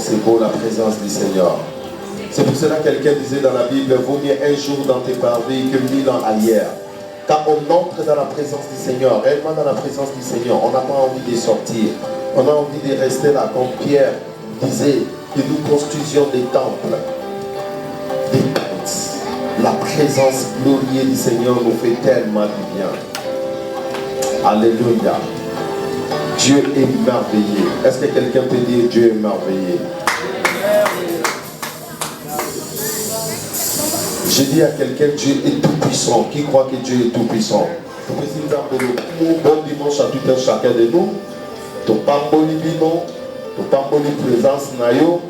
C'est pour la présence du Seigneur. C'est pour cela que quelqu'un disait dans la Bible, vaut mieux un jour dans tes parvis que 1000 ans ailleurs. Quand on entre dans la présence du Seigneur, réellement dans la présence du Seigneur, on n'a pas envie de sortir. On a envie de rester là, comme Pierre disait, que nous construisions des temples. Des tentes. La présence glorieuse du Seigneur nous fait tellement du bien. Alléluia. Dieu est merveilleux. Est-ce que quelqu'un peut dire Dieu est merveilleux? Je dis à quelqu'un, Dieu est tout puissant. Qui croit que Dieu est tout puissant? Bon dimanche à tout un chacun de nous. To pamboli bino, to pamboli présence na yo,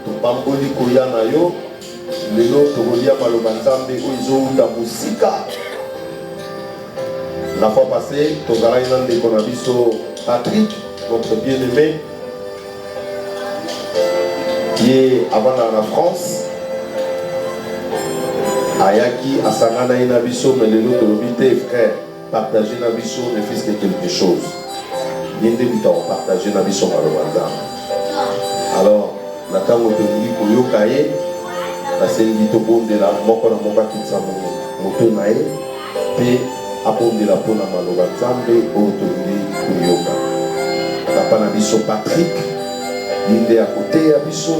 to pamboli koya na yo. Lelo to rolia maloba nzambe oizo uta musika. La fois passée, to zaraï nan de konabiso Patrick, notre bien-aimé, qui est avant la France. Ayaki asangana inabiso mais lelo to robite frère, partager nabiso ne fils que quelque chose. Partager la mission alors la tango tongi koyoka ye la sengi to bondela moko na moka kitsa moto na ye pe abondela pona maloba nzambe o tongi koyoka papa na biso Patrick yinde à côté ya biso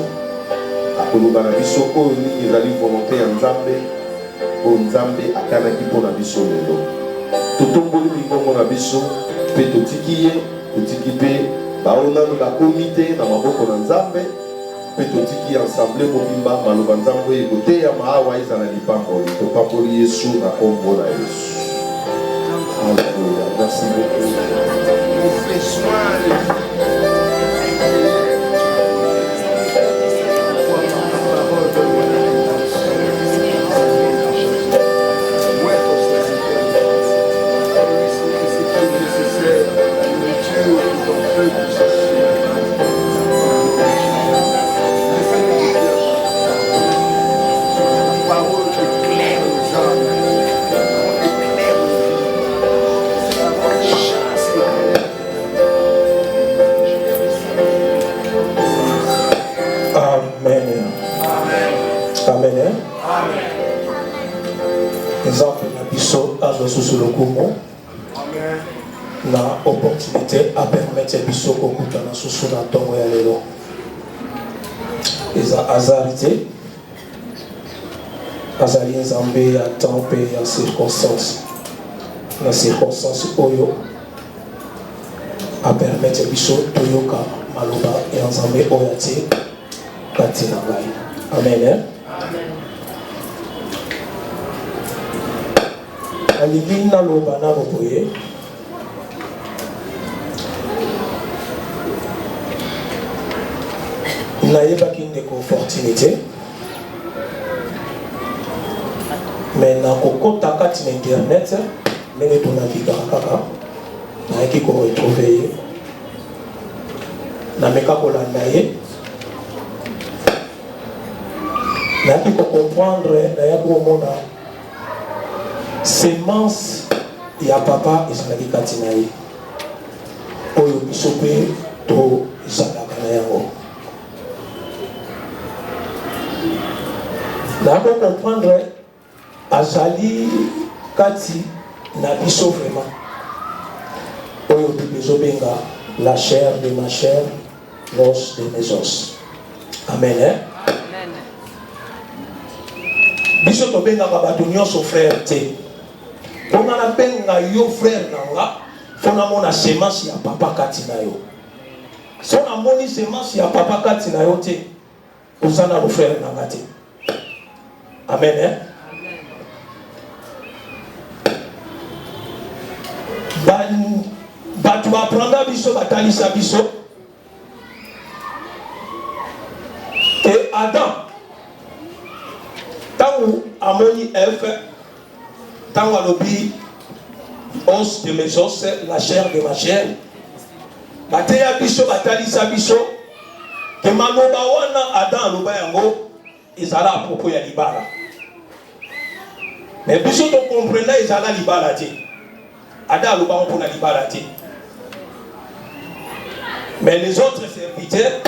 akoloba na biso oyo nini ezali volonté ya nzambe o nzambe akanaki pona biso lelo totomboli likongo na biso pe totiki ye totiki pe baonano la komite na maboko na nzambe pe totiki ensemble mobimba maloba nzambe ekoteya maawa ezala lipamboli topamboli Yesu na kombo na Yesu. Alléluia. Merci beaucoup. Sous le Congo, la opportunité à permettre biso kokuta na susu na tongo ya lelo. Eza azarité, azali nzambe ya temps pe ya circonstance. Na circonstance oyo a permettre biso toyoka maloba ya nzambe oyo ati kati na ngai. Amen. Alingi na loba na boye nayebaki ndeko opportunité mais nakokota kati na internet ndenge tonabikaka kaka nayaki koretrouve ye nameka kolanda ye nayaki kocomprendre nayaki komona semence ya papa ezalaki kati na ye oyo biso mpe tozalaka na yango. nako comprendre azali kati na biso vraiment oyo bible ezobenga la chair de ma chair, l'os de mes os. Amen. Amen. Biso tobengaka bato nyonso frère te. Pona na benga yo frère nanga, fona mona semence ya papa kati na yo. Sona moni semence ya papa kati na yo te, ozana lo frère nanga te. Amen. Bato bapranda biso batalisa biso ke Adam tango amoni Ève tango alobi os de mes os, la chair de ma chair, bateya biso batalisa biso ke maloba wana Adam aloba yango ezala à propos ya libala, mais biso to comprendre ezala libala te. Adam aloba mpona libala te. Mais les autres serviteurs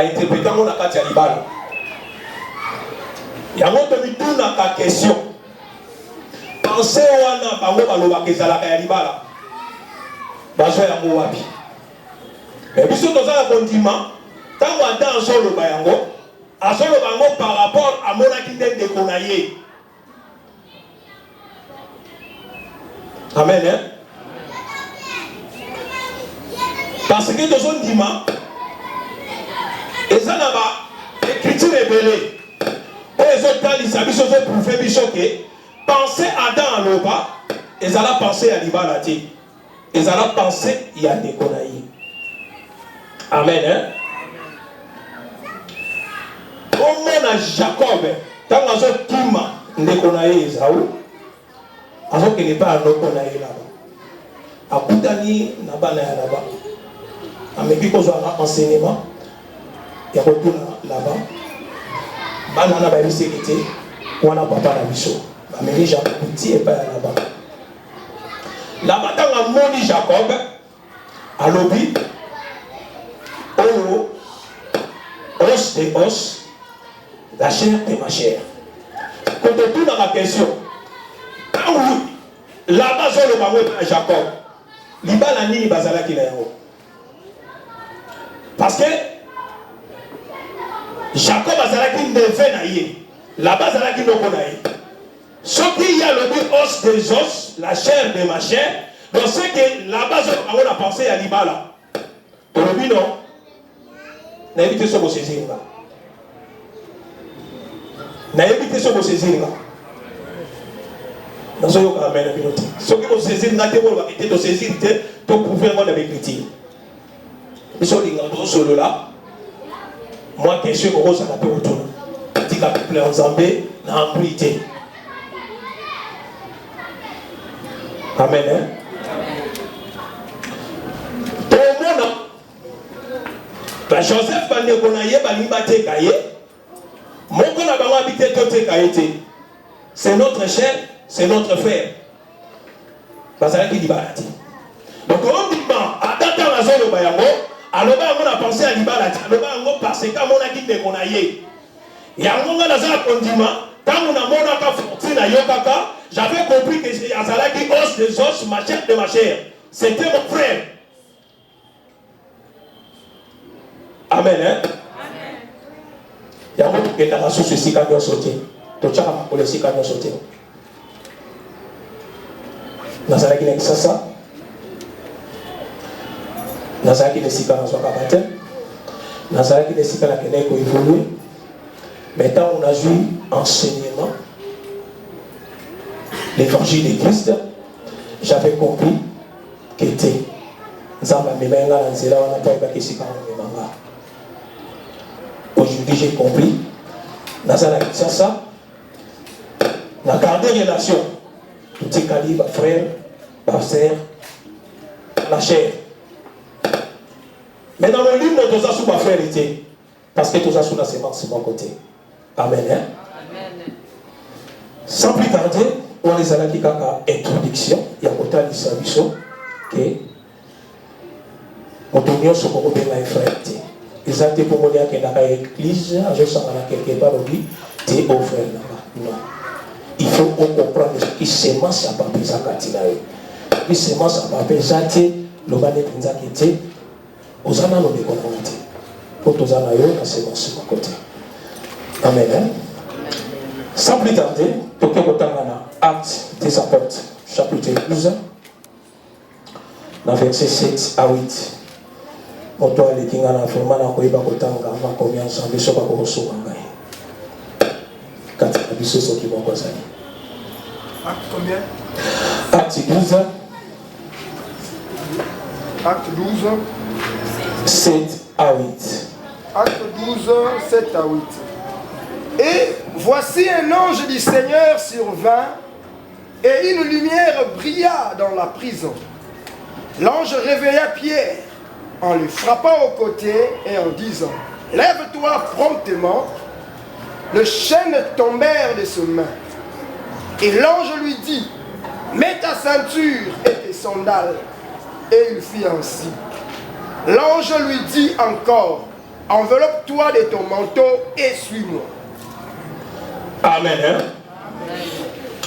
interprétant mon akati ya libala. Yango to mituna ka question. Pensez wana bango balobaka ezalaka ya libala. Bazwa yango wapi? Mais biso tozala kondima tango ata azoloba yango azoloba yango par rapport à monaki nde ndeko na ye. Amen, hein? Parce que dans un dimanche, ils ont écriture révélée. Ils ont dit, ils ont prouvé que penser à Adam à l'Oba, ils ont pensé à l'Ibalati. Ils ont pensé à Yadekonaï. Amen, hein? Comment a Jacob, tant qu'ils ont Kima, Ndekonaï, Esaou, alors qu'il n'est pas à Ndekonaï là-bas. À Koutani, Nabana là-bas. Ameki kozwa enseignement ya kotuna là-bas bana na ba bisekete wana papa na biso ameki Jacob petit et pas là-bas là-bas tanga moni Jacob alobi oyo os de os la chair de ma chair quand on tourne la question là-bas zolo bango na Jacob libala nini bazalaki na yango. Parce que Jacob a zalaki neveu na ye, là-bas zalaki noko na ye. Ce qui y a le but os des os, la chair de ma chair, donc c'est que là-bas on a pensé à l'ibala. Pour le but non, n'a évité ce que vous saisissez là. N'a évité ce que vous saisissez là. Dans ce cas, on a mis un pilote. Ce que vous saisissez, n'a pas été de saisir, pour prouver mon écriture. Ils sont dans ce là. Moi, question que vous avez autour. Dit qu'à peu près en Zambie, dans l'ambulité. Amen. Hein? Tout le monde. Joseph Bande Konaye, Balimate Kaye. Mon qu'on a habité Tote Kaye. C'est notre cher, c'est notre frère. Parce qu'il dit Balati. Donc, on dit, à data la zone de Bayango. Alors, on a pensé à l'Ibalati. Alors, parce que mon a dit qu'on a yé. Et à mon gars, condiment, quand on a mon aka fortune à Yokaka, j'avais compris que c'est Azalaki os des os, ma chair de ma chair. C'était mon frère. Amen. Hein? Amen. Il y a un autre qui est dans la source ici quand on sauté. Tu as pour les quand on sauté. Nazalaki n'est que ça. Nazalaki ne sika na soka baptême. Nazalaki ne sika na kene ko évoluer. Maintenant on a joué enseignement. L'évangile de Christ. J'avais compris que était Nzamba memenga na nzela wana pa ba kisika na memanga. Aujourd'hui j'ai compris. Nazalaki ça. Na garder relation. Tout est calibre frère, pasteur, la chair. Mais dans le livre, nous avons sous ma frère était. Parce que nous avons sous la sémence sur mon côté. Amen. Hein? Amen. Sans plus tarder, on les a dit qu'à introduction, il y a côté de Sabiso, que on tourne sur le côté de la frère. Ils ont été pour moi qu'il y a une église, je sens quelque part, on dit, tu es au frère là-bas. Non. Il faut qu'on comprenne ce qui sémence à papier Zakatinaï. Qui sémence à papier Zati, le bané Pinzakité. Ozana no de communauté. Pour tous en ailleurs, la sémence sur mon côté. Amen. Hein? Sans plus tarder, Tokyo Kotangana, Actes des Apôtres, chapitre 12, dans verset 7 à 8. Moto ali kingana vraiment na koiba kotanga ma combien ensemble so ba ko so ngai. Kati biso so ki boko zali. Acte combien? Acte 12. Acte 12. 7 à 8. Acte 12, 7 à 8. Et voici un ange du Seigneur survint, et une lumière brilla dans la prison. L'ange réveilla Pierre, en lui frappant au côté et en disant, « Lève-toi promptement. » Les chaînes tombèrent de ses mains. Et l'ange lui dit, « Mets ta ceinture et tes sandales. » Et il fit ainsi. L'ange lui dit encore, « enveloppe-toi de ton manteau et suis-moi. Amen.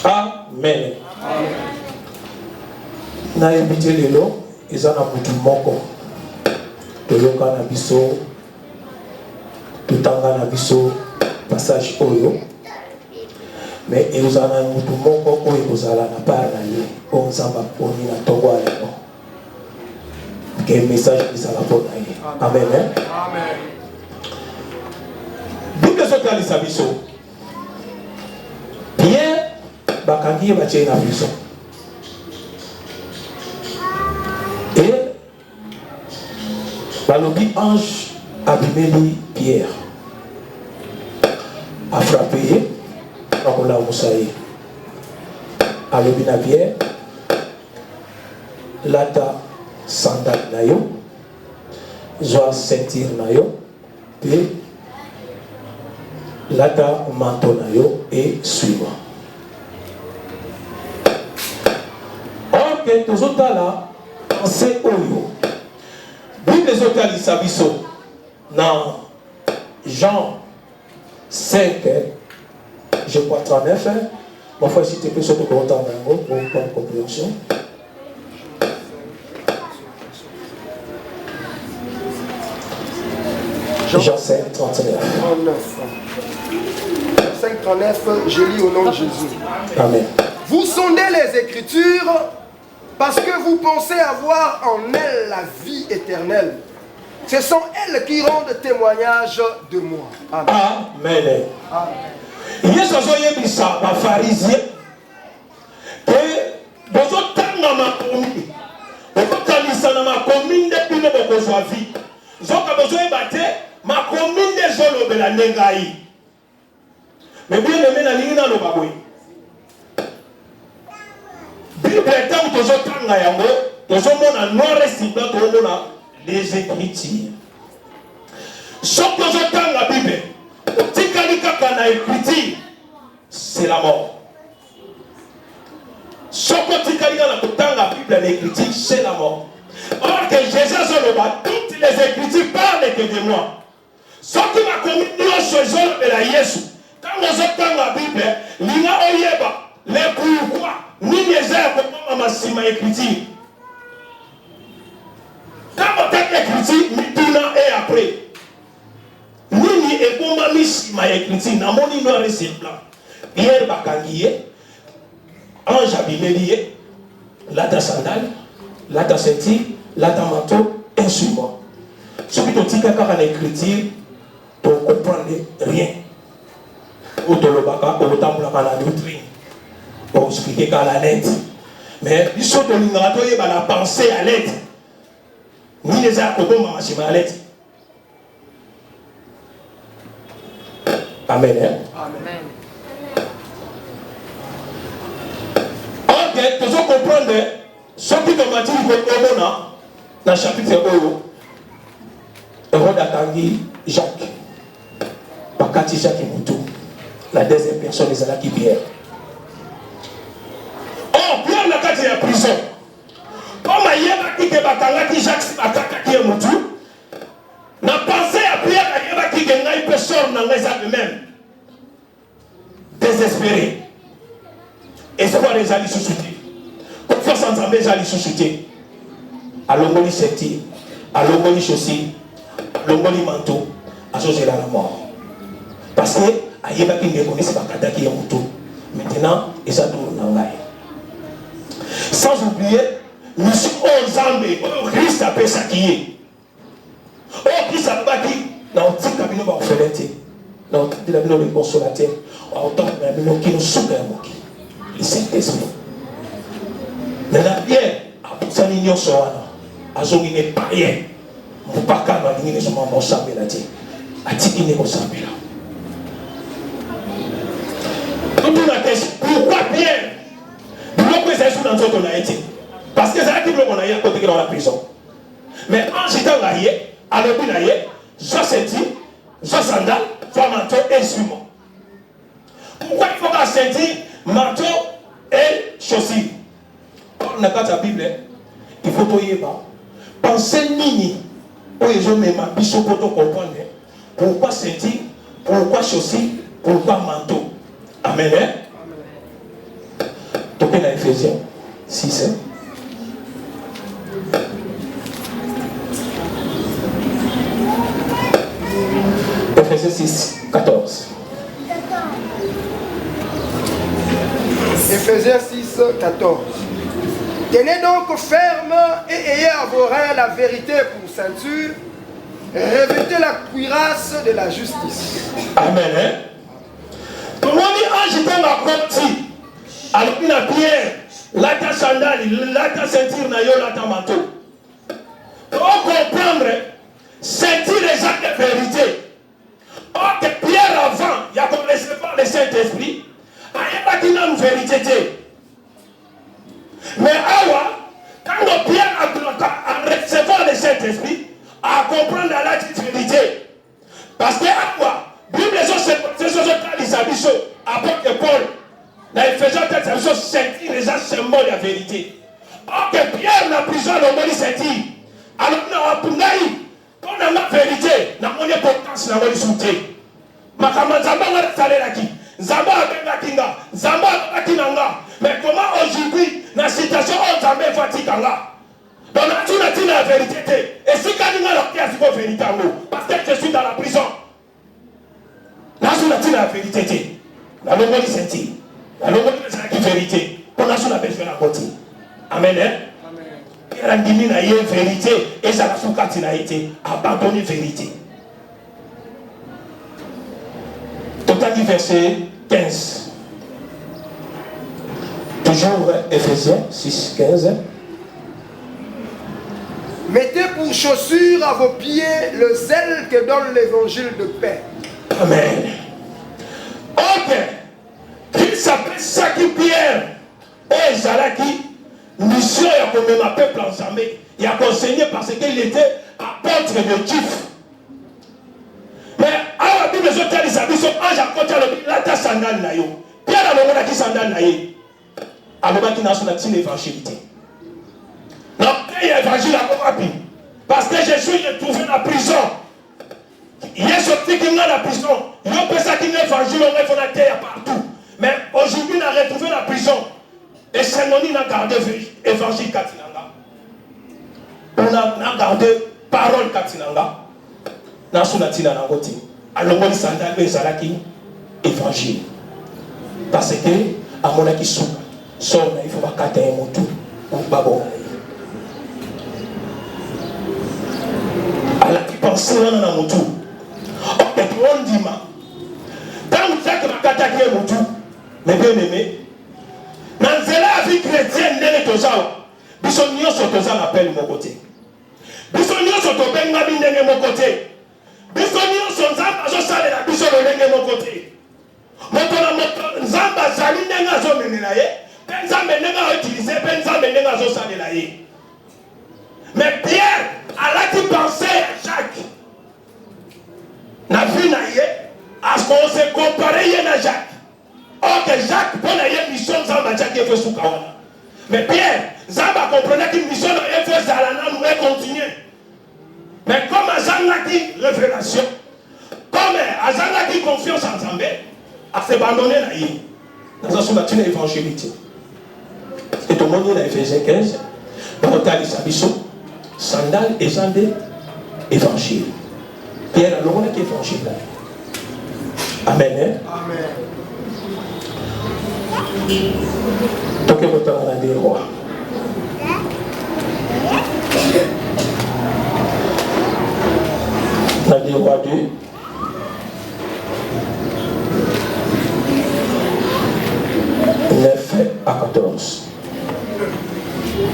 Amen. Na ebite lelo eza na mutu moko toyoka na biso tutanga na biso passage oyo mais ezala na mutu moko oyo kozala na part na ye oyo nzambe aponi na ntongo ya lelo ke message ezala mpo na ye. Amen. Bible ezotalisa biso Pierre bakangi ye batie na prison et balobi ange abimeli Pierre a frappé ye akolamusa ye alobi na Pierre lata sandale na yo zwa ceinture na yo pe lata manteau na yo et suis-moi. Ok, tozotala pensée oyo Bible ezotalisa biso na Jean 5 je crois 39 ma foi si tu peux surtout entendre un mot pour une compréhension. Jean 5 39 5, 39, je lis au nom de Jésus. Amen. Vous sondez les Écritures parce que vous pensez avoir en elles la vie éternelle. Ce sont elles qui rendent témoignage de moi. Amen. Yesu azoyebisa bafarisien ke bozotanga makomi bozokanisa na makomi nde bino bokozwa vi zoka bozoyeba te makomi nde ezolobela nde ngai me bien aimé nalingi naloba boye Bible ntango tozotanga yango tozomona noir et blanc tozomona les Écritures soki tozotanga Bible otikali kaka na Écriture c'est la mort. Soki otikali kaka na kotanga Bible na Écriture c'est la mort. Or que Jésus azoloba toutes les Écritures parlent que de moi. Soki makomi nyonso ezolobela Yesu ntango ozotanga Bible linga oyeba le pourquoi nini eza ya kokoma nsima ya Écriture. Ntango otanga Écriture mituna et après nini ekomami nsima ya Écriture namoni noir et blanc. Pierre bakangi ye ange abimeli ye lata sandale lata ceinture lata manteau et suis-moi. Soki totika kaka na Écriture to comprendre rien otolobaka otambolaka na doctrine oexplike ka la lettre mais biso tolingaka toyeba la pensée ya lettre nini eza ya kobomama nsima ya lettre. Amen. Amen. Ok, tozo comprendre soki tomatili kokomona na chapitre oyo Hérode akangi Jacques bakati Jacques mutu la deuxième personne ezalaki Pierre. Oh, Pierre na kati ya prison comme ayebaki ke bakangaki Jacques bakataki ye mutu na pensée ya Pierre ayebaki ke ngai mpe sor na ngai eza même désespéré espoir ezali susu te confiance en Nzambe ezali susu te alongoli ceinture alongoli chaussure alongoli manteau azozela la mort parce que ayebaki ndeko nesi bakataki ye mutu maintenant eza tour na ngai sans oublier mission oyo Nzambe oyo Christ apesaki ye oyo Christ alobaki na otika bino baorphelin te na otindela bino le consolateur aotambola bino kino suka ya moki le Saint-Esprit. Maintenant Pierre abusani nyonso wana azongi ne païen mopaka balingi nezoma mosambela te atiki ne kosambela totuna te pourquoi Pierre biloko ezali so na nzoto na ye te parce que ezalaki biloko na ye akotekela na prison mais ange ntango aye alobi na ye zwa ceinture zwa sandale zwa manteau et suis-moi. Pourquoi il faut qu'à ceinture manteau et chaussure? Dans la Bible, il faut toyeba penser nini oyo ezomema biso poto comprendre pourquoi ceinture, pourquoi chaussures, pourquoi manteau. Amen. Hein? Donc, dans Ephésiens 6. Hein? Ephésiens 6, 14. Ephésiens 6, 14. Tenez donc ferme et ayez à vos reins la vérité pour ceinture. Revêtez la cuirasse de la justice. Amen. Hein? Tout le monde dit, ah, j'étais ma compte. Alors, il a Pierre, là, ta sandale, là, ta ceinture, là, ta manteau. Pour comprendre, ceinture les actes de vérité. Or, que Pierre avant, il a commencé par le Saint-Esprit, il y a une vérité. Mais alors, quand Pierre a recevoir le Saint-Esprit, à comprendre la vérité. Parce que, alors, la Bible, c'est ce que les habits, apôtre Paul, dans Ephésiens 4, ceinture les symboles de la vérité. Or, que Pierre n'a prison, le mot ceinture. Alors, on a la vérité, on a une importance, on a une soutien. Makama Zamba va saler là qui Zamba a kinga, Zamba a kinanga. Mais comment aujourd'hui, dans la situation où Zamba va tikanga? Donc, on a dit la vérité. Et si quelqu'un a la vérité, parce que je suis dans la prison. Là, on a dit la vérité. La longue de sentir. La longue de la vérité. On a dit la vérité. Amen. Il y a une vérité. Et ça a fait qu'il a été abandonné vérité. Total verset 15. Toujours Ephésiens 6, 15. Mettez pour chaussure à vos pieds le zèle que donne l'évangile de paix. Amen. Ok. Qui s'appelle ça qui Pierre et Zalaki, mission et comme un peuple ensemble, il a enseigné parce qu'il était apôtre de Dieu. Mais à la Bible, les autres les habits sont anges à côté de la ta sandale na yo. Pierre a le monde qui sandale na ye. Alors qui n'a son évangélité. Non, il y a évangile à Morabi. Parce que je suis retrouvé dans la prison. Il est sorti qui est dans la prison. Il y a personne qui est évangile, on est la terre partout. Mais aujourd'hui, on a retrouvé la prison. Et c'est non, on a gardé l'évangile Katinanga. On a gardé parole Katinanga. Dans son atina nangoti. Alors, on s'en a fait évangile. Parce que, à mon avis, il faut pas cater un motu. Ou pas bon. Alors, qui pense à un motu. Ok, tout le monde dit, quand vous êtes à cater un motu, mais bien aimé, dans la vie chrétienne, bisonnions sont aux appels de mon côté. Bisonnions sont au bengamin de mon côté. Bisonnions sont aux salles de la bison de mon côté. Zamba Zali n'a pas mené. Benzamba n'a utilisé, Benzamba n'a pas salé. Mais Pierre, à la qui pensait à Jacques, n'a vu naïe, à ce qu'on s'est comparé à Jacques. Or que Jacques, pour la mission, Zamba Jacques est fait sous Kawana. Mais Pierre, Zamba comprenait qu'une mission est faite Zalana, nous devons continuer. Mais comme Azanga dit révélation, comme Azanga dit confiance en Zambé, à s'abandonner naïe, dans un soumatin évangélité. Et tout le monde est dans Ephésiens 15, dans le tas de Sabisso, sandales et sandales, évangile. Pierre a l'homme qui est évangile. Amen. Amen. Donc, il faut avoir des rois. Dans les rois 2. 9 à 14.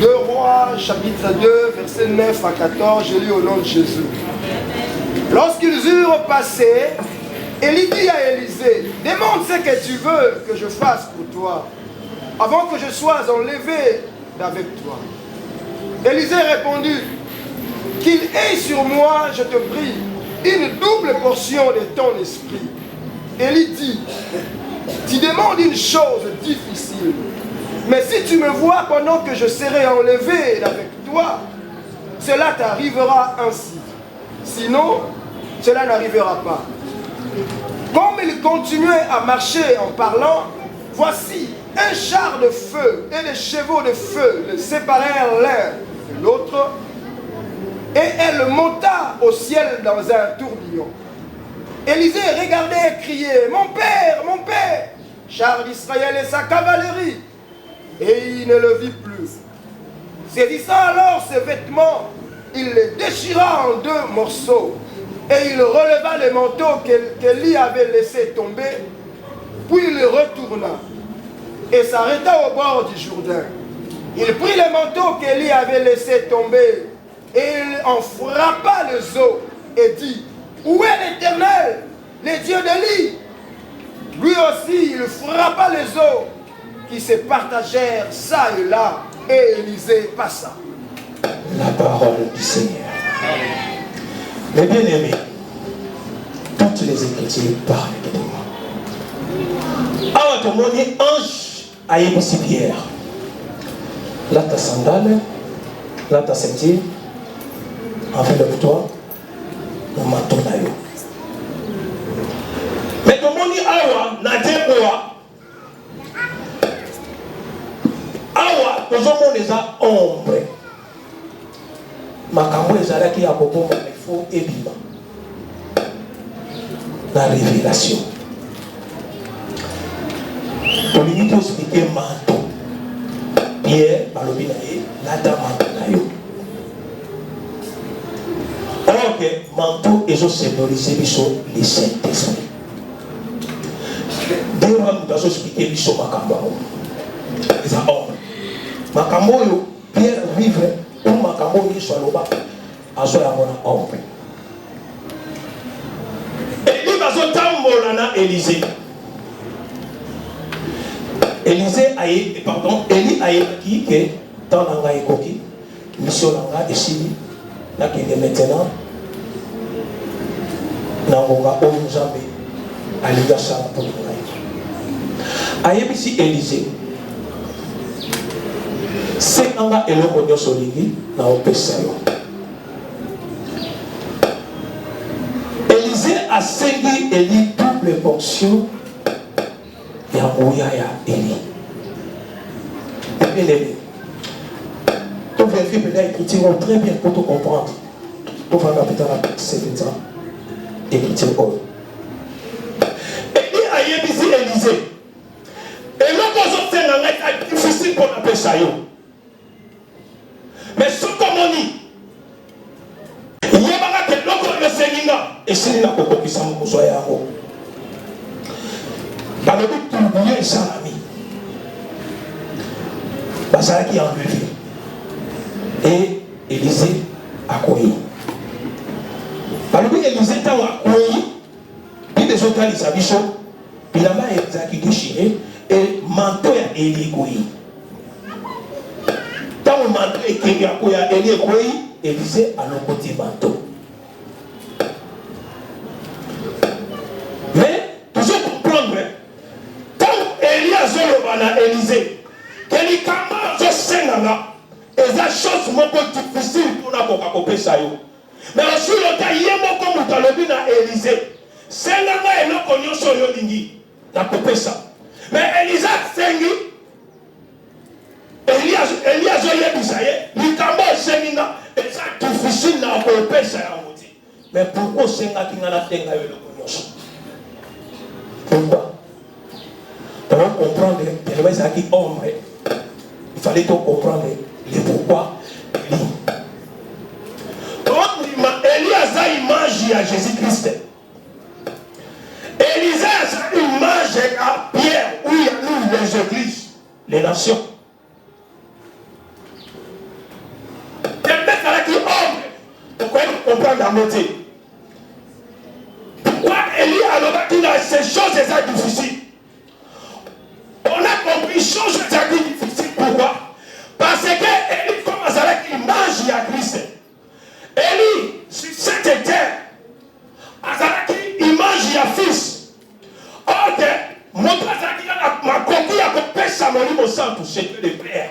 2 Rois, chapitre 2, verset 9 à 14, je lis au nom de Jésus. Lorsqu'ils eurent passé, Élie dit à Élisée, demande ce que tu veux que je fasse pour toi, avant que je sois enlevé d'avec toi. Élisée répondit, qu'il ait sur moi, je te prie, une double portion de ton esprit. Élie dit, tu demandes une chose difficile, mais si tu me vois pendant que je serai enlevé d'avec toi, cela t'arrivera ainsi. Sinon, cela n'arrivera pas. Comme il continuait à marcher en parlant, voici un char de feu et des chevaux de feu le séparèrent l'un de l'autre, et elle monta au ciel dans un tourbillon. Élisée regardait et criait, mon père, char d'Israël et sa cavalerie. Et il ne le vit plus. Saisissant alors ses vêtements, il les déchira en 2 morceaux. Et il releva le manteau qu'Élie avait laissé tomber, puis il retourna et s'arrêta au bord du Jourdain. Il prit le manteau qu'Élie avait laissé tomber et il en frappa les eaux et dit, où est l'Éternel, les dieux d'Élie? Lui aussi, il frappa les eaux qui se partagèrent ça et là, et Élisée passa. La parole du Seigneur. Mes bien-aimés, toutes les Écritures parlent de moi. Alors, tout le monde dit ange à Yébussi Pierre. Là, ta sandale, là, ta ceinture, enveloppe-toi, on manteau d'ailleurs. Mais tout le monde dit awa, n'a-t-il awa, nous avons déjà ombre. Makambo ezalaki ya koboma il faut ebima la révélation. Tolingi toexplike manto Pierre balobi na ye lata manto na yo. Or que manto ezosymbolize biso le Saint-Esprit. Dewa mutu azoexplike biso makambo yango eza ombre. Makambo oyo Pierre vivre pour makambo Yesu aloba azoya mona ombre. Eli bazotambola na Élisée. Eli ayebaki ke temps na ngai ekoki mission na ngai esili nakende maintenant na ngonga oyo Nzambe alingi asala mpo na ngai. Ayebisi Élisée sekanga eloko nyonso olingi na opesa yo. Élisée asengi Eli double portion ya nguya ya Eli. Bien-aimé, on vérifie peut-être l'écriture très bien pour tout comprendre. On va répéter la 7 ans. Écriture. Eli ayebisi Élisée. Et l'opposition c'est difficile pour la pêche. Mais ce qu'on dit, il y a que l'autre le Seigneur et c'est là qu'on peut s'en soucier à vous. Dans le but de l'oublier, il s'en a mis. Basara qui a enlevé. Et Élisée a couru. Dans le but Élisée a couru. Puis les autres ils s'habillent. Puis là-bas il a déchiré et manteau a Élie couru. Quand le manteau est créé à Élie couru, Élisée a le côté manteau. Mais toujours comprendre, quand Élie a zolobana Élisée, qu'elle est comment je sais là, et la chose beaucoup difficile pour la coca ça yo. Mais aussi le temps il y a beaucoup de talobi na Élisée, c'est là et là qu'on y so yo lingi na copa ça. Mais Élisée sengi Élie a zoyé bisaye, likambo senginga, et ça difficile na copa ça ya moti. Mais pourquoi senga ki ngana tenga yo le konyoso? Pourquoi? Pour comprendre tellement ça qui ombre. Il fallait donc comprendre les pourquoi Élie. Élie a une image à Jésus-Christ. Élisée a une image à Pierre, où il y a nous, les églises, les nations. Quelqu'un qui ombre, pourquoi comprendre la moitié? Pourquoi Élie a le dans ces choses difficiles? On a compris choses difficiles. Pourquoi? Parce que Élie commence avec l'image de Christ. Élie, sur cette terre, avec l'image de fils. Or que, mon père ma coquille a coupé sa molie au centre, c'est le Père.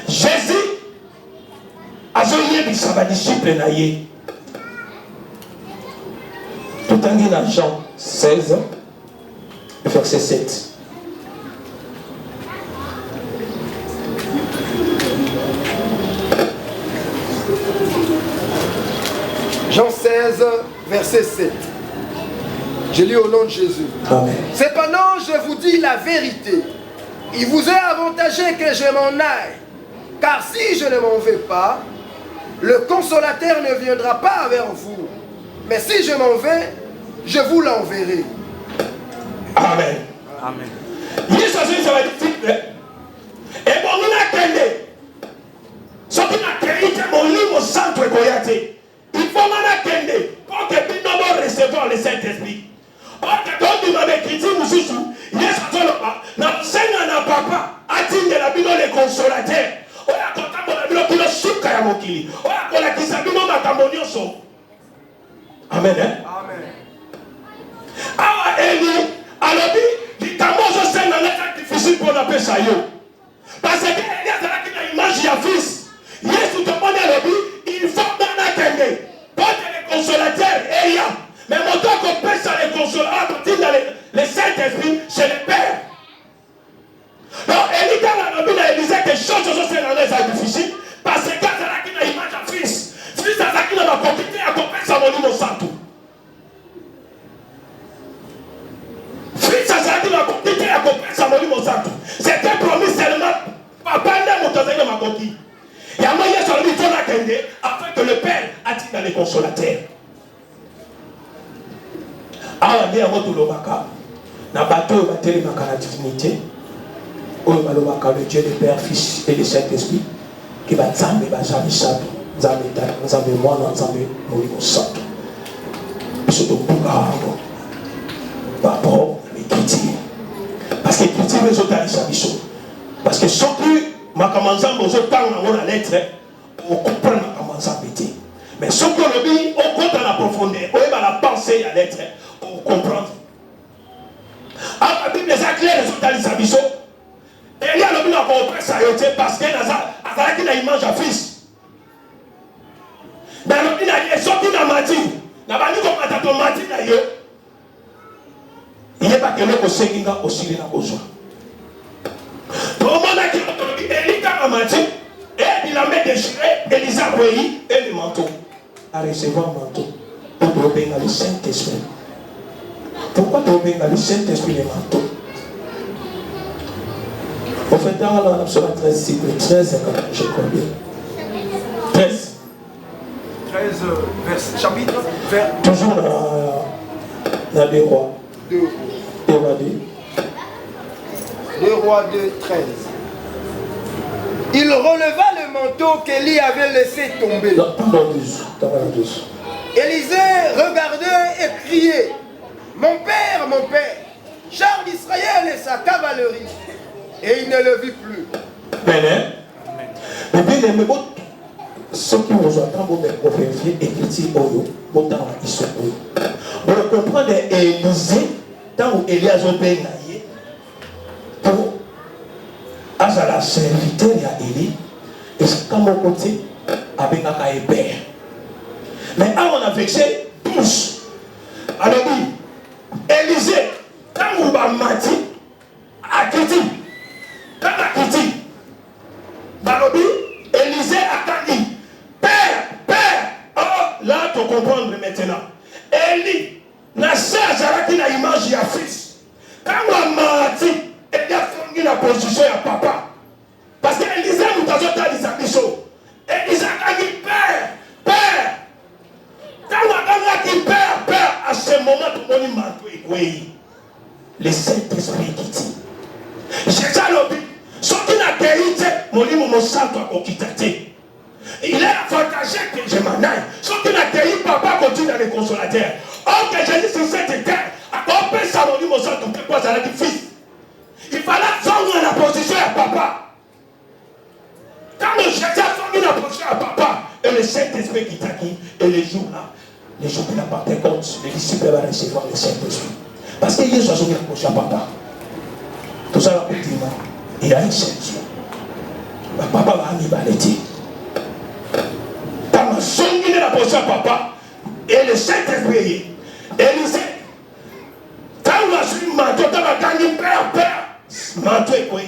Jésus a joué sa disciple naïe. totangi dans Jean 16, verset 7. Jean 16, verset 7. Je lis au nom de Jésus. Amen. Cependant, je vous dis la vérité. Il vous est avantagé que je m'en aille. Car si je ne m'en vais pas, le consolateur ne viendra pas vers vous. Mais si je m'en vais, je vous l'enverrai. Amen. Amen. Yesu azali ça va être type. Et bon, on a kende. Ce qui n'a créé mon livre centre koyate. Il faut m'en kende pour que nous recevoir le Saint-Esprit. Or que quand tu m'avais écrit Moussou, Yesu azali pas. Na senga na papa atinde la bino le consolateur. Oya kota mon bino kilo suka ya mokili. Oya kola kisabino makambo nyonso. Amen. Amen. Awa Eli alobi likambo ozosenga ngata difficile pour appeler ça yo. Parce que Eli azalaki na image ya fils. Yesu tomoni alobi il faut bana kende. Porte le consolateur Elia. Mais mon temps qu'on pèse le consolateur à partir dans le Saint-Esprit chez le Père. Donc Eli quand alobi na Élisée que choses ozosenga ngata difficile parce que azalaki na image ya fils. Fils azalaki na bakopite ya kopesa molimo santu. Fils azalaki na kopite ya kopesa molimo santu. C'était promis seulement papa nde moto azali na makoki. Yango Yesu alobi tona kende afin que le Père atinda le consolateur. Awa nde yango tolobaka na bato oyo batelemaka na divinité oyo balobaka le Dieu le Père, Fils et le Saint-Esprit ke banzambe baza misato nzambe tata nzambe mwana nzambe molimo santu. Biso tobuka yango rapport à l'écriture. Parce que l'écriture est au biso. Parce que soki makamanzambe ozotanga ngo na lettre, on comprend makamanzambe te. Mais soki olobi okota na profondeur, oyeba la pensée ya lettre, on comprend. La Bible est claire ezotalisa biso. Eli alobi na kopesa yo te parce que azalaki na image ya fils. Mais alobi na soki na mati, na bandi komata to mati na yo. Il n'y a pas quelqu'un qui sait qu'il a aussi la cause. Pour moi, Élie a menti, et il a mis déchiré, Élisa a pris et le manteau. À recevoir le manteau. Pour obéir le Saint-Esprit. Pourquoi tu obéis le Saint-Esprit le manteau? Au fait, dans la psaume 13, 13, je crois bien. 13. 13, chapitre, vers. Toujours dans les rois. 2 Rois 2, 13. Il releva le manteau qu'Élie avait laissé tomber. Non, pardon, 12. Élisée regardait et criait: mon père, char d'Israël et sa cavalerie. Et il ne le vit plus. Amen. Mais bien aimé, ceux qui vous entendent, vous me vérifier écriture Oyo, vous dans ils sont Oyo. Vous comprenez Élisée, tant où Elias a payé pour la serviteur à Élie, et c'est comme au côté avec un père. Mais on a vexé tous. Alors oui, Élisée, quand vous m'avez menti, à Kiti, dans la Kiti, Balobi, Élisée a dit, Père, oh, là tu comprends maintenant. Élie, na sœur Zaraki na image ya fils. Quand on m'a dit, elle a fait la position à papa. Parce que Élisée nous a dit sa bicho. Élisée a dit, Père. Quand on a dit Père, à ce moment tout le monde m'a dit, oui. Le Saint-Esprit qui dit. J'ai déjà l'objet. Ce qui n'a pas été, mon livre, mon sang doit quitter. Il est avantagé que je m'en aille. Ce qui n'a pas été, papa continue à les consolateur. Or que Jésus sur cette terre, à compter ça, mon livre, mon sang, tout quoi, ça a dit fils. Il fallait faire la position à papa. Quand le Jésus a fait la position à papa, et le Saint-Esprit qui t'a dit, et les jours là, les jours de la Pentecôte, les disciples vont recevoir le Saint-Esprit. Parce que Jésus a fait la position à papa. Tout ça, il y a une section. Papa va aller balayer. Quand on a la position à papa, et le Saint-Esprit, Élisée, quand on a su manteau, quand on a gagné père, manteau est quoi?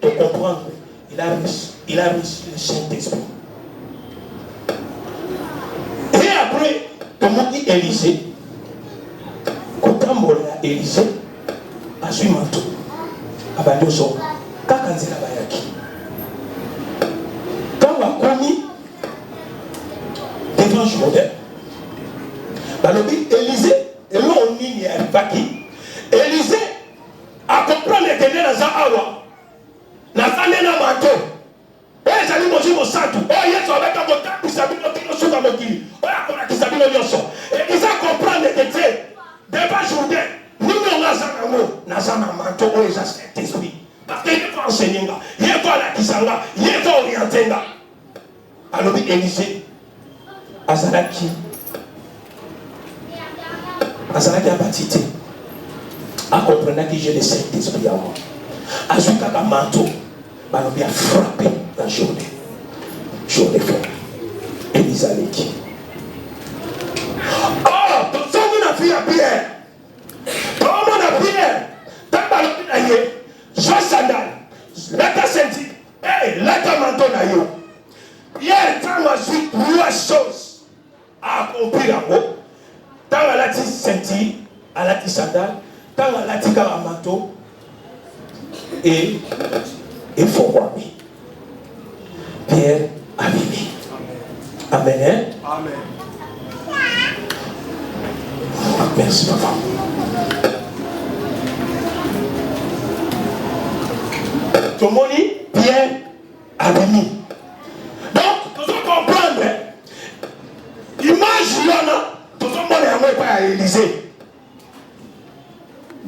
Pour comprendre, il a reçu le Saint-Esprit. Et après, comment dit Élisée? Quand on a Élisée, a su manteau. Abadoso, kakanzela bayaki. Quand on a commis devant Jourdain, balobi Élisée, et là on y est arrivé. Élisée a compris les ténèbres dans Awa. Na fane na manteau. Et j'allais manger mon santo. Oh yes, on va être en contact, puis ça vient de sous dans mon kili. Oh là, on a qui s'habille au nyonso. Et ils ont compris les ténèbres. Devant Jourdain. Nous, on a un amour, on a un manteau, on a cet esprit. Parce qu'il faut enseigner, il faut la kisanga, il faut orienter. Alors, Élisée, Azalaki a bâtité, a compris que j'ai le Saint-Esprit à moi. Azuka a manteau, il a frappé dans Jourdain. Jourdain fort. Élisée a dit. Oh, tout ça, on a fait à Pierre. Comment on a Pierre? T'as pas le naïe, Jean Sandal, l'État senti, l'État manteau naïe. Pierre, tant a su 3 choses à accomplir en haut. Tant à la tis senti, à la tis sandal, tant à la tis manteau, et forwami. Pierre a vécu. Amen. Amen. Merci, papa. Tout le monde dit, Pierre a béni. Donc, nous devons comprendre. Image, tout le monde est à Élysée.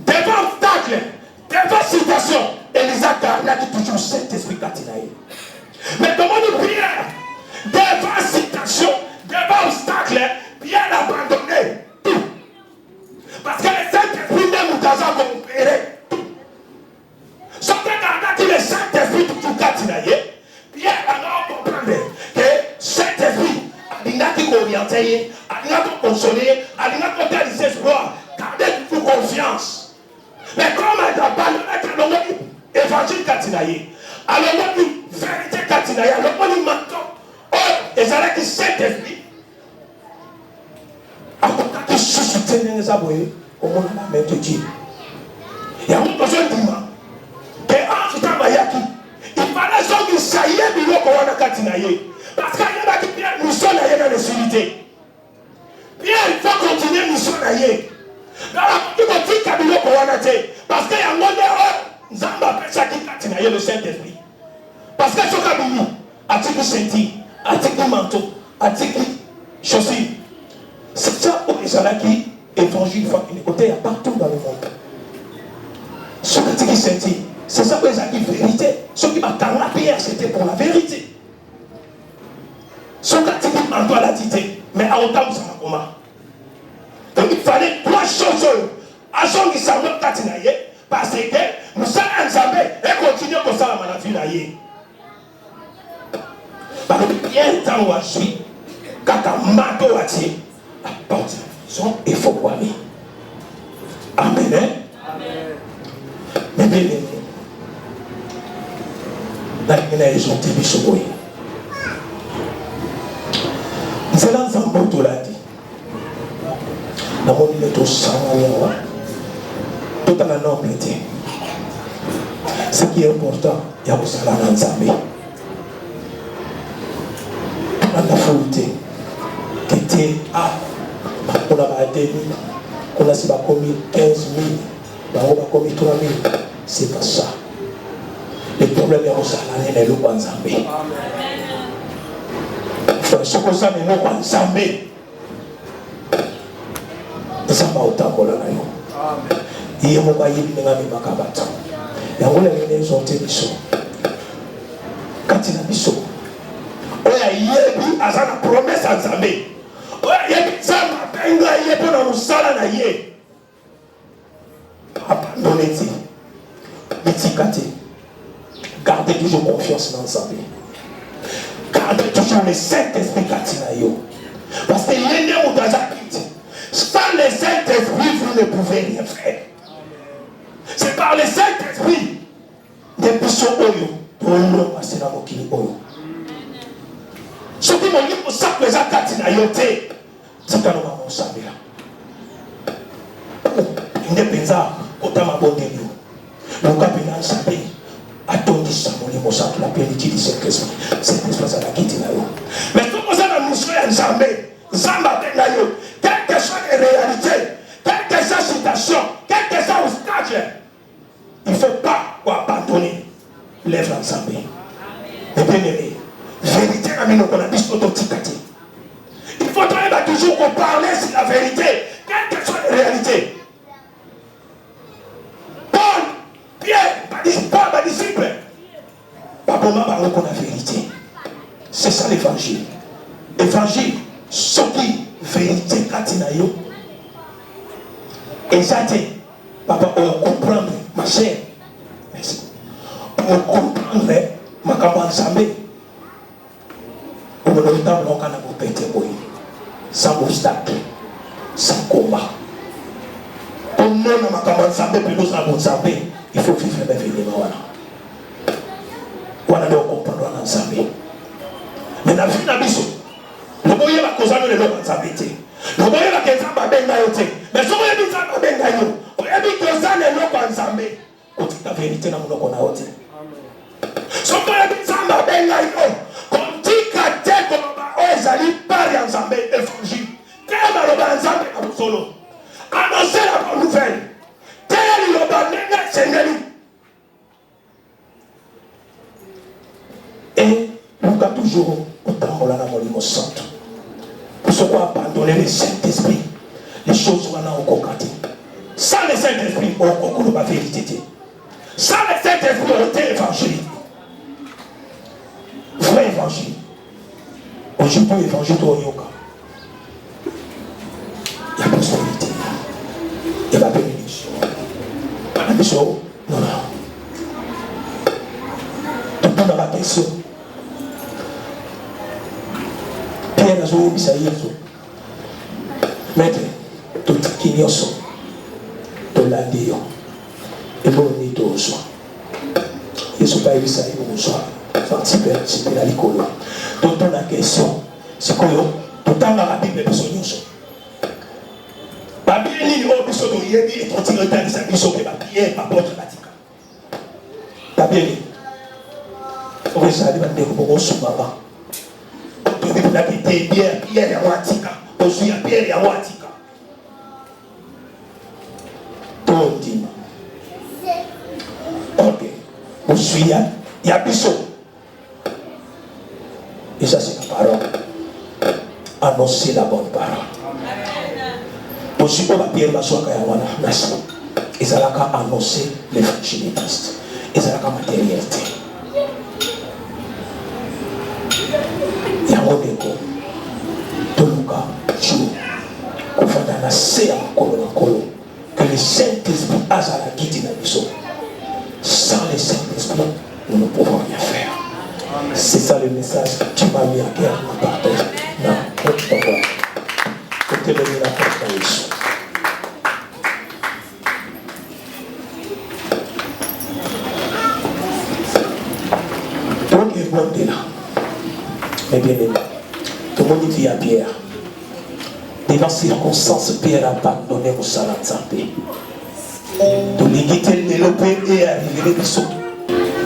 Devant obstacle, devant situation, Élysée a dit toujours cet esprit catinaï. Mais tout le monde dit, Pierre, devant situation, devant obstacle, Pierre a abandonné tout. Parce que le Saint-Esprit même nous a opéré tout. Sauf que quand le Saint-Esprit tout catinaïe, Pierre a comprendre que Saint-Esprit a dit orienté, a dit consoler, a dit réaliser espoir, garder toute confiance. Mais comme elle a abandonné l'évangile catinaïe, alors on dit vérité catinaïe, alors on dit maintenant, oh, et ça là qui Saint-Esprit. Qui suscite les abonnés au monde de la main de Dieu. Il y a besoin de moi. Que en tout temps, il fallait que vous sachiez que vous avez catinaïe. Parce qu'il y a qui nous sommes dans la sécurité. Bien, il faut continuer nous sommes d'ailleurs. Dans la politique, il faut continuer. Parce qu'il y a un monde où nous avons appelé ça qui catinaïe le Saint-Esprit. Parce que ce qu'il y a, a-t-il senti, a-t-il manteau, a-t-il chaussures. C'est ça où les gens qui évangile côté partout dans le monde. Ce qui sentit, c'est ça où les gens qui vérité. Ce qui m'a dans la pierre, c'était pour la vérité. Ce qui m'a dans la dité, mais à autant ça m'a comment. Donc il fallait 3 choses à ce qui s'en va catinailler, parce que nous sommes ensemble et continuons comme ça à la vie. Parce que bien temps où je suis, quand un mato a dit, à partir il faut voir. Amen. Amen. Mais bien, ils ont été bisous. C'est l'ensemble de la dit. Dans mon île, tout ça, tout à la nobilité. Ce qui est important, il y a aussi la Nzambe. La foulée qui était à. On a été on a commis 15 000, on a commis 3 000. C'est pas ça. Le problème est au salarié, mais le Wanzambe. Ce que ça n'est pas Wanzambe. Ça va autant pour la rayon. Il y a un moyen de faire des macabata. Il y a un moyen de faire des biso. Quand il a biso, il y a une promesse à Zambé. Il y a une abandonnez-y. Gardez toujours confiance dans Zambé. Gardez toujours le Saint-Esprit. Parce que l'ennemi ou dans la quitte. Stand le Saint-Esprit, vous ne pouvez rien faire. C'est par le Saint-Esprit. Depuis ce oyo, tout le monde passe dans mon kili oyo. Ce qui m'a dit pour ça que les actes na yoté, c'est quand on s'en va. Il n'est pas autant ma bonne début. Le capitaine s'appelle Atoni Samoli Mossa, la plénitude du Saint-Esprit. C'est l'esprit à la quitte là. Mais tout le monde a moussé en Zambé. Zamba Benayo. Quelle que soit les réalités, quelle que soit la situation, quel que soit le stade, il ne faut pas abandonner l'œuvre en Zambé. Mais bien aimé, vérité, qu'on a dit autoticati. Il faudrait toujours qu'on parle sur la vérité, quelle que soit les réalités. Paul, Pierre, ma disciple, papa, maman, on a la vérité. C'est ça l'évangile. Évangile, ce qui vérité, Katinayo. Et ça, papa, on comprend, ma chère. On comprend, ma campagne Zambé. On a le temps, on a pété, sans obstacle, sans combat. On a ma campagne Zambé, puis nous avons Zambé. Il faut vivre les événements. On a le comprendre en Zambé. Mais la vie n'a pas besoin. Le moyen va causer le nom de Zambé. Le moyen va causer le nom de Zambé. Mais si on a dit Zambé, on a dit que ça n'est pas de Zambé. On dit la vérité dans le nom qu'on a ôté. Si on a dit Zambé, on dit qu'à tel qu'on va aller parler en Zambé, évangile. Tel qu'on va en Zambé, à solo. Annoncer la bonne nouvelle. Tel qu'on va mener, c'est Nelly. Et nous avons toujours autant de la centre. Pour ce qu'on a abandonné le Saint-Esprit, les choses sont là au concret. Sans le Saint-Esprit, on concourt la vérité. Sans le Saint-Esprit, on est évangile. Vrai évangile. Aujourd'hui, l'évangile de Yoka. Il y a prospérité. Il y a la bénédiction. La bénédiction, non, non. Tout le monde a la question. Pierre a joué Yesu. Maître, tout ce qui est son, tout l'adéo, et bon, ni tout ça. Yesu pas eu ça, il nous soit. C'est la licolo. Tout la question, c'est que tout le temps la Bible est besoin de nous. La Bible est besoin de nous. Il est trop tiré dans les amis, sauf que la Bible pas porte la tika. La Bible est. On va s'arrêter de dire que nous sommes là. La Bible est bien, Pierre et Awatika. On suit à Pierre et Awatika. Tout dit. Ok. On suit à. Il y a besoin. Et ça, c'est la parole. Annoncer la bonne parole. Aussi, on va bien m'asseoir quand il y a et ça va annoncer l'évangile de Christ. Et ça va matérialité. Il y a un écho. Tout le cas, qu'on va dans la serre, que le Saint-Esprit a la guide dans la maison. Sans le Saint-Esprit, nous ne pouvons rien faire. C'est ça le message que tu m'as mis à cœur de partager. Non, pour te donner la porte à Jésus. Donc, il est bon de là. Mais bien aimé, tout le monde vit à Pierre. Devant circonstances, Pierre a abandonné au salat de santé. Donc, l'égalité développée et arrivé les bisous.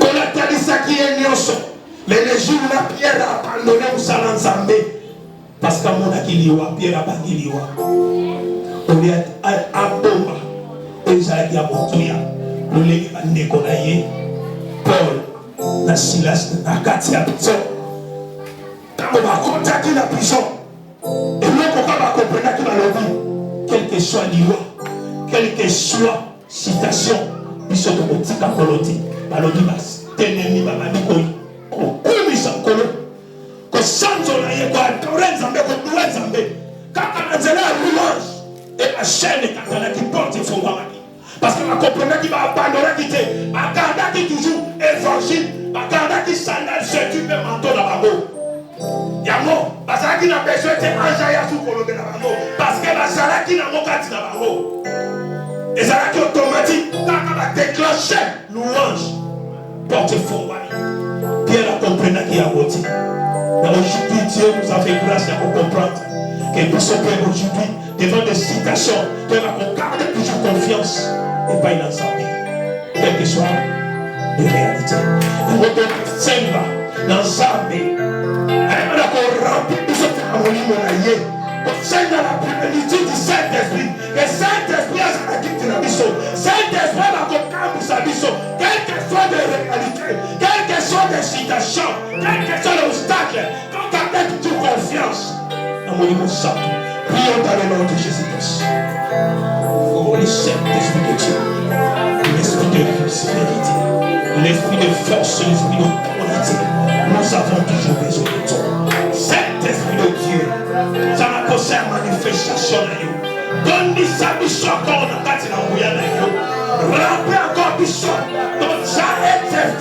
Quand la talisa qui est nyoso. Mais les jours où Pierre a abandonné au salon Zambé, parce qu'à mon akiliwa, Pierre a abandonné. On est à Bomba, on est à Montoya, on est à Nekonaye, Paul, na Silas, na Katia, on va contacter la prison. Et nous, on va comprendre qu'il va le dire, quel que soit l'IWA, quelle que soit la citation, il se trouve au Tika Koloti, à l'Odibas, Ténémi, Mamamikoy. Que Sanzo na yeko adorer Nzambe, que louer Nzambe. Kaka na nzela ya louange et la chaîne katana qui porte fongwamaki. Parce que la comprenait qui va abandonner qui te, akanda qui toujours évangile, akanda qui sandal setu pe manteau na bango. Yango, parce qu'il a besoin de enjailler sous colonne na bango. Parce que la bazalaki na mokati na bango ezalaki automatique kaka badéclenche louange porte fongwani. Pierre akomprenaki yango te. Mais aujourd'hui Dieu nous a fait grâce à comprendre que nous sommes aujourd'hui devant des situations que nous avons gardé toujours confiance et pas une ensemble quel que soit les réalités. Nous devons s'aimer dans Zambé. Nous avons rempli tout ce qu'on a dit. C'est dans la plénitude du Saint-Esprit. Que Saint-Esprit a sa quitte la mission. Saint-Esprit a pour sa mission. Quelle que soit les réalités, quelles que soient les situations, quels que soient les obstacles, quand on a toujours confiance dans mon niveau saint. Prions dans le nom de Jésus-Christ. Oh, le Saint-Esprit de Dieu, l'Esprit de vérité, l'Esprit de force, l'Esprit de qualité. Nous avons toujours besoin de toi. Saint-Esprit de Dieu, ça n'a pas sa manifestation. Donne-nous sa mission quand on a gâté la mouillade. Remplis encore mission. Donc ça est fait.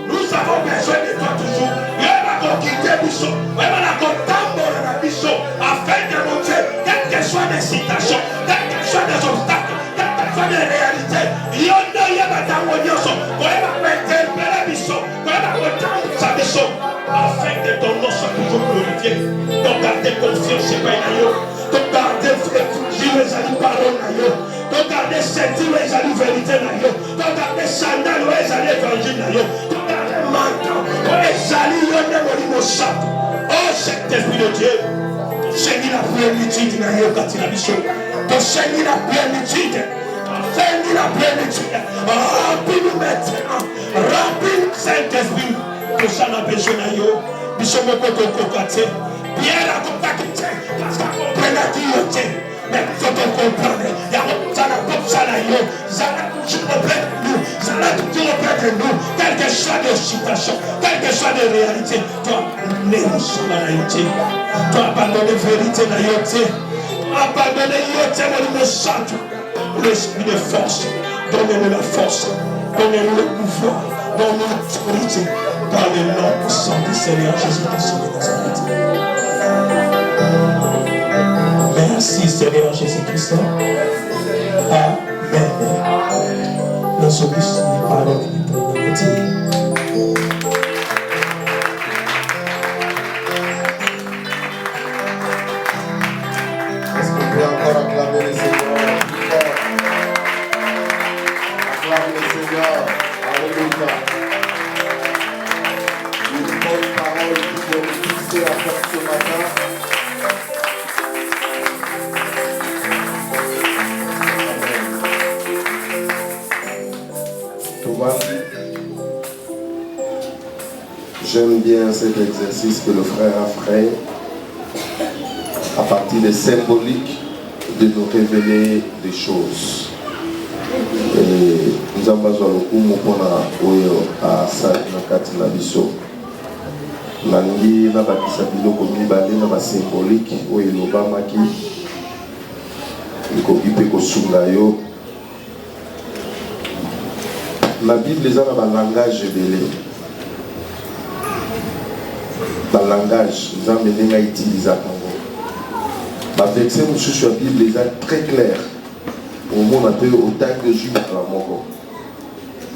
Nous avons besoin de toi toujours. Il y a encore quitté mission. Il y a encore tambour la mission. Afin de montrer, quelles que soient les situations, quelles que soient les obstacles, quelles que soient les réalités. Il y a un tambour. Il y a interpeller la mission. Il y a sa mission. Afin que ton nom soit toujours glorifié. Donc gardez confiance et pas une. Donc gardez frère, les amis parole. Donc gardez sentir les amis vérité. Donc gardez sandal les amis évangile. Donc gardez menton les amis le sang. Oh Saint-Esprit de Dieu, Seigneur la plénitude dans le quartier de la mission. Donc Seigneur la plénitude. Seigneur la plénitude. Remplis-nous maintenant. Remplis-nous Saint-Esprit. Nous avons besoin de nous. Nous sommes au côté. Pierre a contacté parce qu'on comprend la dignité. Mais il faut comprendre. Il y a quelle que soit les situations, quelle que soit les réalités, toi, nous sommes dans la unité. Toi, abandonner la vérité dans la unité. Abandonner la unité dans le centre. L'esprit de force. Donnez-nous la force. Donnez-nous le pouvoir. Donnez-nous l'autorité. Dans le nom puissant du Seigneur Jésus-Christ de Nazareth. Merci Seigneur Jésus-Christ. Amen. Nous sommes ici, parole du premier métier. Est-ce qu'on peut encore acclamer le Seigneur? Acclamer le Seigneur. Alléluia. Une bonne parole qui peut nous pousser à faire ce matin. J'aime bien cet exercice que le frère a fait à partir des symboliques de nous révéler des choses. Et nous avons besoin de coup pour à ça dans le biso. Nangi na bakisa biloko mibale na ba symbolique oyo lobamaki ikoki pe kosunga yo. La Bible est dans un langage belé. Dans le langage, nous avons utilisé le verset sur la Bible est très clair. Au monde appelle autant que juif à la mort.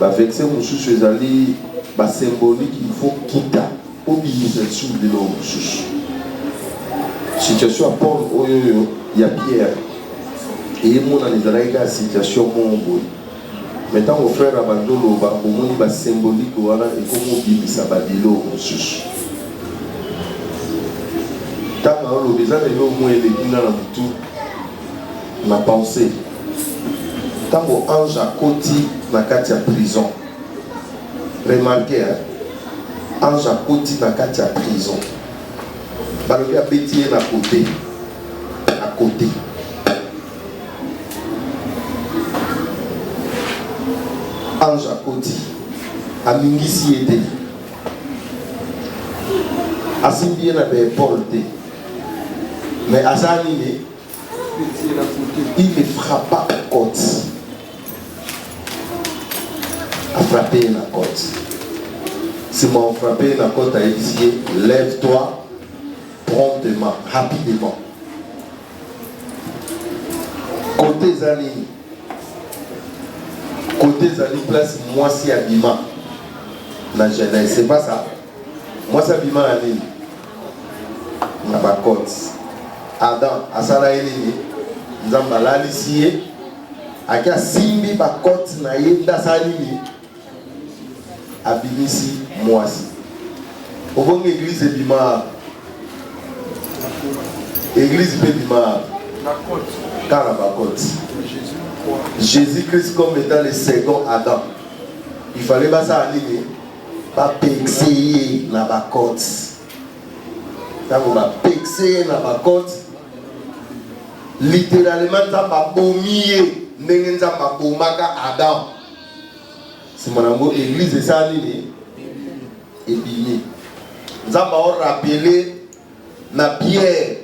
Le verset sur la symbolique, il faut quitter. Obéir sur l'homme. Situation à Paul, il y a Pierre. Et il y a une situation mondiale. Maintenant, au frère Abandolo, au monde va symbolique et comment vivre ça va dire tant que les gens ont moins les dîners dans tout ma pensée. Tant que ange à côté na katia prison. Remarquez, ange à côté na katia prison. Parce qu'il y a bétier à côté. À côté. Ange à côté, à Mingisi était, à Simbien avait Paul, mais à Zanine, il ne frappa la côte, a frappé la côte. Si moi frappé la côte à Élisée, lève-toi promptement, rapidement. côté Zali. Côté Zali, place moi si Abima. La Genèse, c'est pas ça. Moi c'est Abima à l'île. Na ba côte. Adam, Asala Elini. Nzamba Lalisie. Akia Simbi ba côte na yenda Salini. Abimisi Moisi. Au bon église Abima. Église Bima. Car la côte. Jésus-Christ comme étant le second Adam. Il fallait pas ça aligner. Pas pexer na ba côte. Quand on va pexer na ba côte. Littéralement ça va bomiller. N'engen ça va bomaka Adam. C'est mon amour église et ça aligné. Et bimi. Ça va rappeler na Pierre.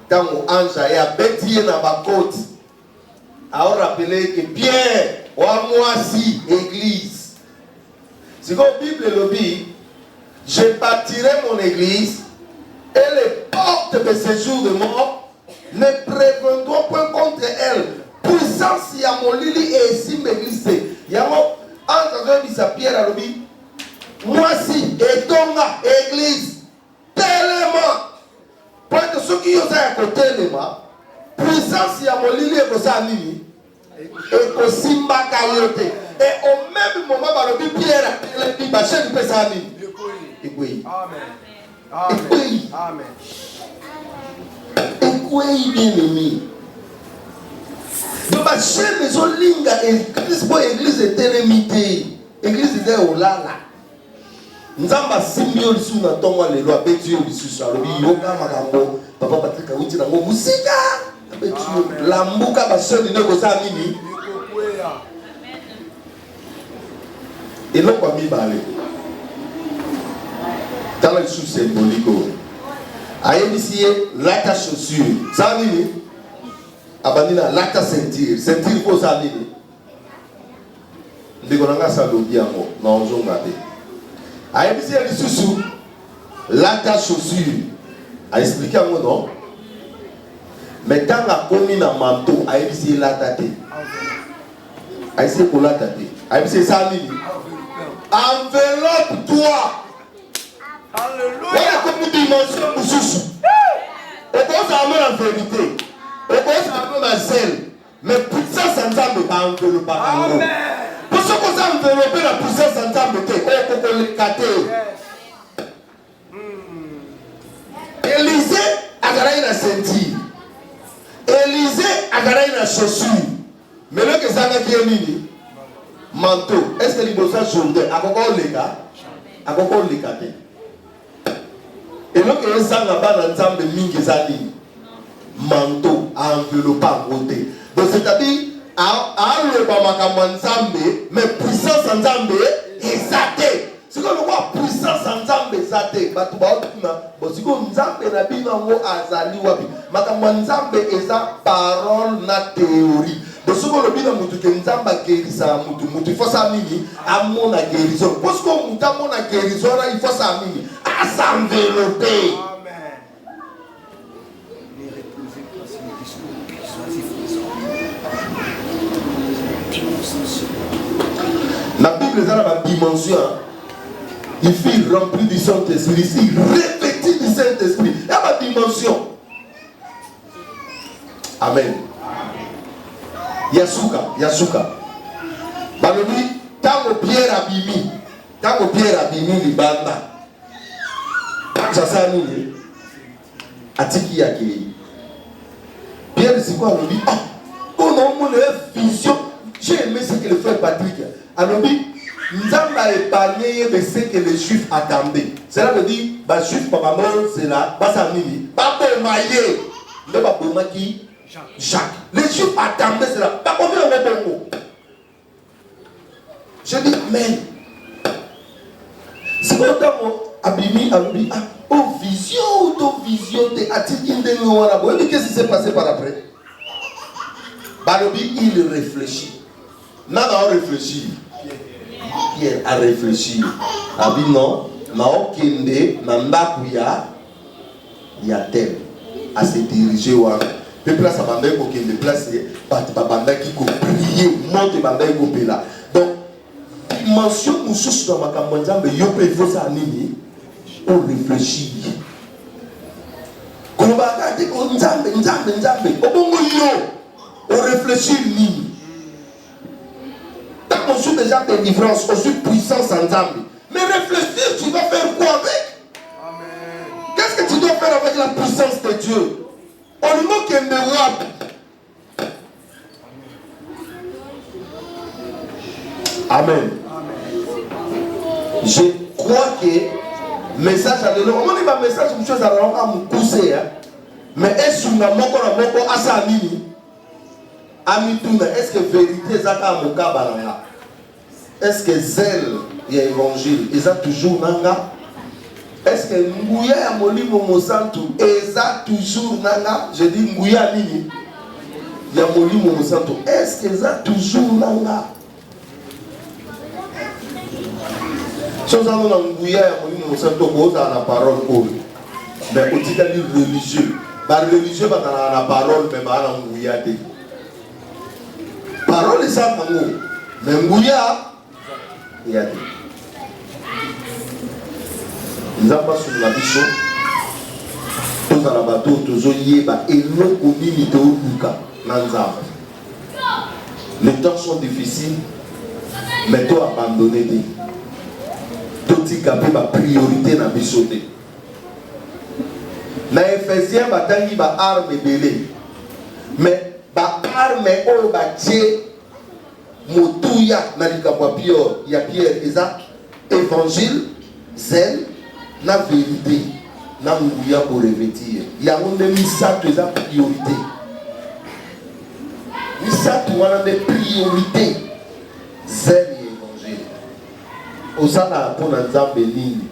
Quand on ange a bêtillé dans ma côte, a rappelé que Pierre, ou moi si, église. C'est comme la Bible le dit, je bâtirai mon église et les portes de séjour de mort ne préviendront point contre elle. Puissance, il y a mon lili et ici l'église. Il y a mon ange qui a Pierre à l'obit. Moi si, et ton église, tellement. Pour que ceux qui ont à côté de moi, puissance y a mon ligne et Kosani, et Kosimba Kayote. Et au même moment, le Pierre a dit, ma chaîne peut s'amener. Et oui. Amen. Et oui. Amen. Et oui, bien aimé. Donc, ma chaîne est en ligne, l'église est limitée. L'église est au lala. Nzamba simbio lisu na tonga lelo abetio lisu salobi yoga makambo papa Patrick awuti nango musika abetio lambuka basoni ndeko za nini eloko mibale tala lisu symbolique ayebisi ye lata chaussure za nini abandi na lata ceinture ko za nini ndeko nanga salobi yango na onjonga te. A expliqué lata chaussure. A expliqué un mot non. Mais quand on a commis un manteau, a expliqué lata te. A expliqué pour lata te. A expliqué ça nini. Enveloppe toi. Alléluia. Voilà comme une dimension pour sous. Et quand ça amène la vérité. Et quand ça amène la zèle. Mais puissance ça ne peut pas envelopper. Amen. Pour ce qu'on a enveloppé la puissance en temps de Élisée a gagné la ceinture. Élisée a gagné la chaussure. Mais là que ça n'a pas mis manteau. Est-ce que les beaux soldats a encore les gars? A encore les gars. Et là que ça n'a pas d'ensemble de mingezali. Manteau a enveloppé à côté. Donc c'est-à-dire a le bamaka nzambe mais puissance nzambe ezate siko lokwa puissance nzambe ezate batu ba otuna bosiko nzambe na bino ngo azali wapi makambo nzambe eza parole na théorie bosiko lobina mutu ke nzamba gerisa mutu faut ça nini amona guérison bosiko mutu amona guérison il faut ça nini a s'envelopper. La Bible est dans la dimension. Il fut rempli du Saint-Esprit. Ici, revêtu du Saint-Esprit. Il y a ma dimension. Amen. Yasuka. Balobi, tant que Pierre abimi, libanda. Ça ça nous. Atiki yaki. Pierre, c'est quoi le dit? Oh non, mon vision. J'ai aimé ce que le frère Patrick a dit. Nous avons épargné de ce que les Juifs attendaient. Cela veut dire, les Juifs, papa, c'est là, pas Mini, pas pour mailler, ne pas pour qui Jacques. Les Juifs attendaient cela, pas combien on est bon mot. Je dis, mais, c'est comme ça, Abimi a dit, oh, vision, de Atiki de Nouara. Vous voyez qu'est-ce qui s'est passé par après? Balobi, il réfléchit. Nana a réfléchi. Pierre a réfléchi. A dit non, Nao Kende, Nandakuya, il y a tel à se diriger. Pe place abandaki kokende place bato babandaki koprier moto ebandaki kopela. Donc dimension mosusu na makambo ya Nzambe yo mpe efosala nini orefléchir. Kolobaka te ko Nzambe obongo yo orefléchir nini. T'as reçu déjà délivrance, reçu puissance en Nzambe. Mais réfléchir, tu vas faire quoi avec? Amen. Qu'est-ce que tu dois faire avec la puissance de Dieu? On ne manque qu'un miracle. Amen. Je crois que message à l'élo, on dit un message, je suis à me pousser, mais est-ce que nous avons encore à sa mini? Est-ce que vérité est à mon cas? Est-ce que zèle et évangile est toujours nanga? Est-ce que Ngouya ya molimo mosantu est toujours nanga? Je dis Ngouya nini? Ya molimo mosantu. Est-ce que est toujours nanga? Si on a Ngouya ya molimo mosantu, on a la parole pour lui. Mais on dit qu'il est religieux. Les religieux va dans la parole, mais pas dans Ngouya. Parole est ça, mais Ngouya, il y a des. Nous avons pas sur la bichon. Tous dans la bateau, tous au yéba, et l'eau au mini de Luka, Nanzam. Les temps sont difficiles, mais toi abandonné. Tout y capé ma priorité dans bichon. Dans Ephésiens, batangi ba arme belé. Mais ba arme o ba Dieu motuya na likapwa pior ya Pierre Isaac évangile zèle na vérité na nguya pour revêtir ya onde misatu eza priorité misatu wana de priorité zèle et évangile osala mpona Nzambe nini